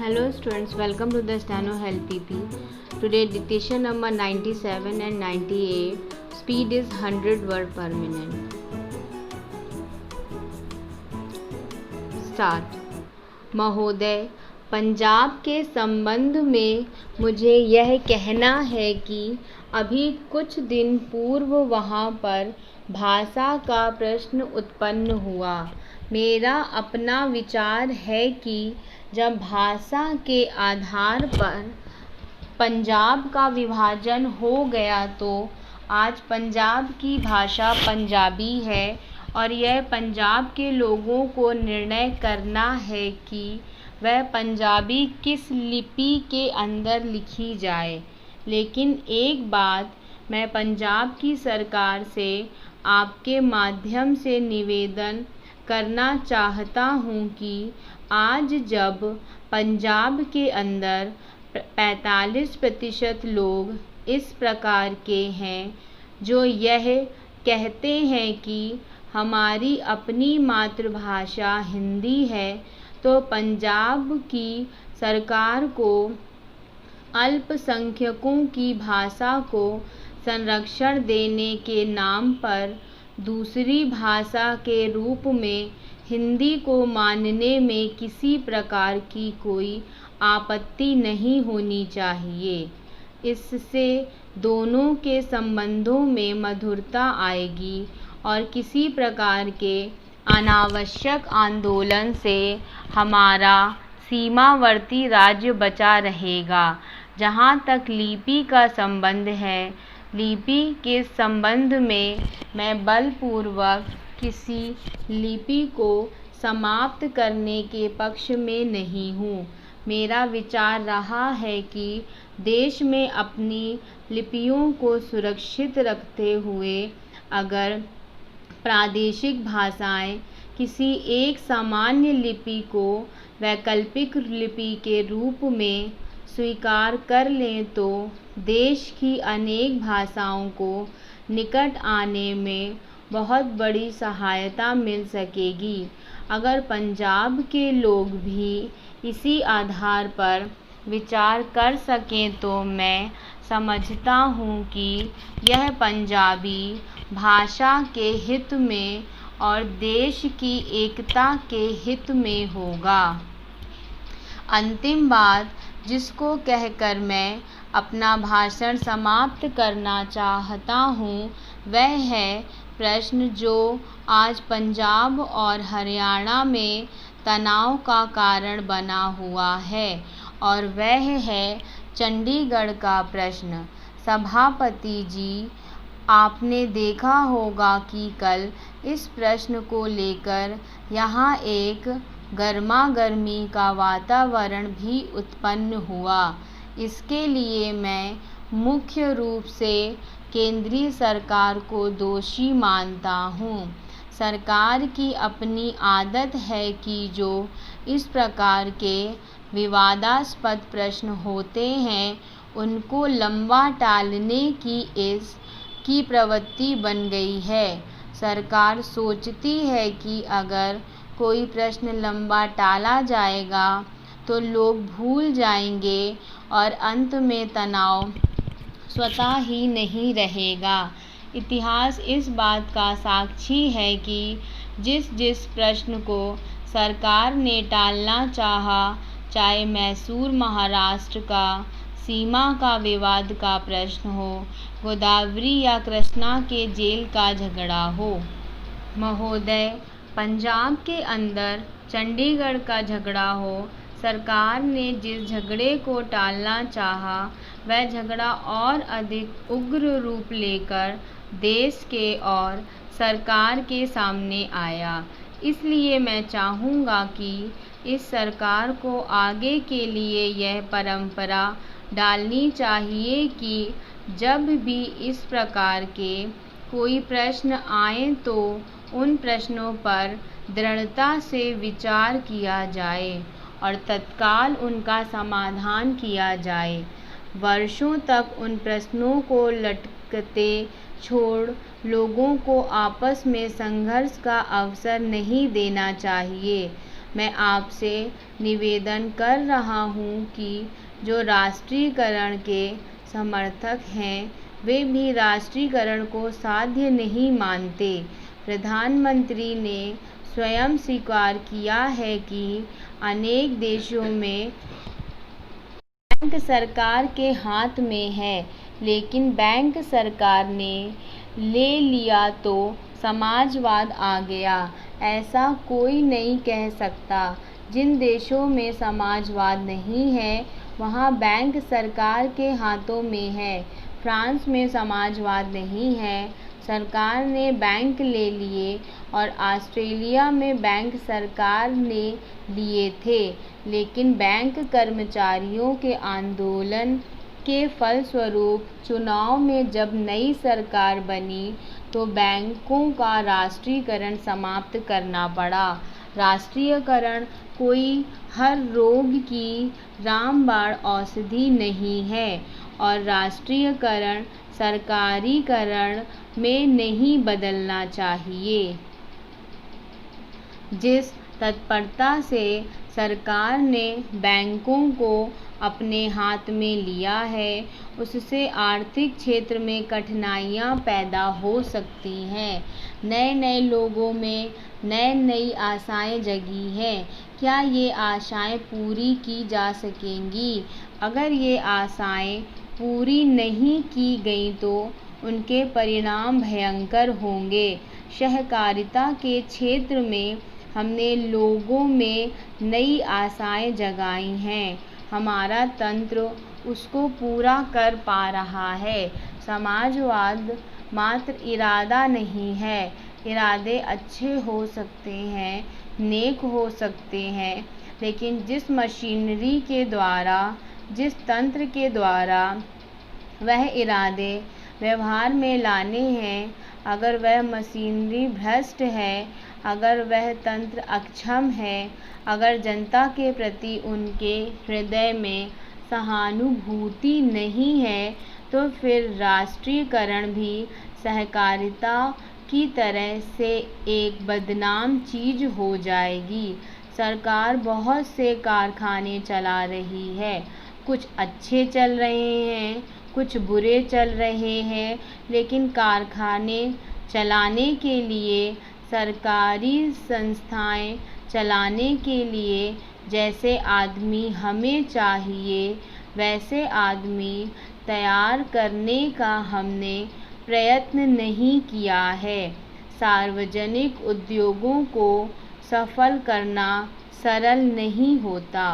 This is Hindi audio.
Hello students, welcome to the Steno Health PP. Today dictation number 97 and 98. Speed is 100 word per minute. Start. महोदय, पंजाब के संबंध में मुझे यह कहना है कि अभी कुछ दिन पूर्व वहाँ पर भाषा का प्रश्न उत्पन्न हुआ। मेरा अपना विचार है कि जब भाषा के आधार पर पंजाब का विभाजन हो गया तो आज पंजाब की भाषा पंजाबी है और यह पंजाब के लोगों को निर्णय करना है कि वह पंजाबी किस लिपि के अंदर लिखी जाए। लेकिन एक बात मैं पंजाब की सरकार से आपके माध्यम से निवेदन करना चाहता हूँ कि आज जब पंजाब के अंदर 45% लोग इस प्रकार के हैं जो यह कहते हैं कि हमारी अपनी मातृभाषा हिंदी है, तो पंजाब की सरकार को अल्पसंख्यकों की भाषा को संरक्षण देने के नाम पर दूसरी भाषा के रूप में हिंदी को मानने में किसी प्रकार की कोई आपत्ति नहीं होनी चाहिए। इससे दोनों के संबंधों में मधुरता आएगी और किसी प्रकार के अनावश्यक आंदोलन से हमारा सीमावर्ती राज्य बचा रहेगा। जहाँ तक लिपि का संबंध है, लिपि के संबंध में मैं बलपूर्वक किसी लिपि को समाप्त करने के पक्ष में नहीं हूँ। मेरा विचार रहा है कि देश में अपनी लिपियों को सुरक्षित रखते हुए अगर प्रादेशिक भाषाएं किसी एक सामान्य लिपि को वैकल्पिक लिपि के रूप में स्वीकार कर लें तो देश की अनेक भाषाओं को निकट आने में बहुत बड़ी सहायता मिल सकेगी। अगर पंजाब के लोग भी इसी आधार पर विचार कर सकें तो मैं समझता हूँ कि यह पंजाबी भाषा के हित में और देश की एकता के हित में होगा। अंतिम बात जिसको कहकर मैं अपना भाषण समाप्त करना चाहता हूँ वह है प्रश्न जो आज पंजाब और हरियाणा में तनाव का कारण बना हुआ है, और वह है चंडीगढ़ का प्रश्न। सभापति जी, आपने देखा होगा कि कल इस प्रश्न को लेकर यहाँ एक गर्मागर्मी का वातावरण भी उत्पन्न हुआ। इसके लिए मैं मुख्य रूप से केंद्रीय सरकार को दोषी मानता हूँ। सरकार की अपनी आदत है कि जो इस प्रकार के विवादास्पद प्रश्न होते हैं उनको लंबा टालने की प्रवृत्ति बन गई है। सरकार सोचती है कि अगर कोई प्रश्न लंबा टाला जाएगा तो लोग भूल जाएंगे और अंत में तनाव स्वतः ही नहीं रहेगा। इतिहास इस बात का साक्षी है कि जिस प्रश्न को सरकार ने टालना चाहा, चाहे मैसूर महाराष्ट्र का सीमा का विवाद का प्रश्न हो, गोदावरी या कृष्णा के जेल का झगड़ा हो। महोदय, पंजाब के अंदर चंडीगढ़ का झगड़ा हो, सरकार ने जिस झगड़े को टालना चाहा वह झगड़ा और अधिक उग्र रूप लेकर देश के और सरकार के सामने आया। इसलिए मैं चाहूँगा कि इस सरकार को आगे के लिए यह परंपरा डालनी चाहिए कि जब भी इस प्रकार के कोई प्रश्न आए तो उन प्रश्नों पर दृढ़ता से विचार किया जाए और तत्काल उनका समाधान किया जाए। वर्षों तक उन प्रश्नों को लटकते छोड़ लोगों को आपस में संघर्ष का अवसर नहीं देना चाहिए। मैं आपसे निवेदन कर रहा हूँ कि जो राष्ट्रीयकरण के समर्थक हैं वे भी राष्ट्रीयकरण को साध्य नहीं मानते। प्रधानमंत्री ने स्वयं स्वीकार किया है कि अनेक देशों में बैंक सरकार के हाथ में है, लेकिन बैंक सरकार ने ले लिया तो समाजवाद आ गया। ऐसा कोई नहीं कह सकता। जिन देशों में समाजवाद नहीं है वहाँ बैंक सरकार के हाथों में है। फ्रांस में समाजवाद नहीं है, सरकार ने बैंक ले लिए, और ऑस्ट्रेलिया में बैंक सरकार ने लिए थे, लेकिन बैंक कर्मचारियों के आंदोलन के फलस्वरूप चुनाव में जब नई सरकार बनी तो बैंकों का राष्ट्रीयकरण समाप्त करना पड़ा। राष्ट्रीयकरण कोई हर रोग की रामबाण औषधि नहीं है, और राष्ट्रीयकरण सरकारीकरण में नहीं बदलना चाहिए। जिस तत्परता से सरकार ने बैंकों को अपने हाथ में लिया है उससे आर्थिक क्षेत्र में कठिनाइयाँ पैदा हो सकती हैं। नए नए लोगों में नई आशाएं जगी हैं। क्या ये आशाएं पूरी की जा सकेंगी? अगर ये आशाएं पूरी नहीं की गई तो उनके परिणाम भयंकर होंगे। सहकारिता के क्षेत्र में हमने लोगों में नई आशाएं जगाई हैं। हमारा तंत्र उसको पूरा कर पा रहा है। समाजवाद मात्र इरादा नहीं है। इरादे अच्छे हो सकते हैं, नेक हो सकते हैं, लेकिन जिस मशीनरी के द्वारा, जिस तंत्र के द्वारा वह इरादे व्यवहार में लाने हैं, अगर वह मशीनरी भ्रष्ट है, अगर वह तंत्र अक्षम है, अगर जनता के प्रति उनके हृदय में सहानुभूति नहीं है, तो फिर राष्ट्रीयकरण भी सहकारिता की तरह से एक बदनाम चीज़ हो जाएगी। सरकार बहुत से कारखाने चला रही है, कुछ अच्छे चल रहे हैं, कुछ बुरे चल रहे हैं, लेकिन कारखाने चलाने के लिए, सरकारी संस्थाएं चलाने के लिए जैसे आदमी हमें चाहिए वैसे आदमी तैयार करने का हमने प्रयत्न नहीं किया है। सार्वजनिक उद्योगों को सफल करना सरल नहीं होता।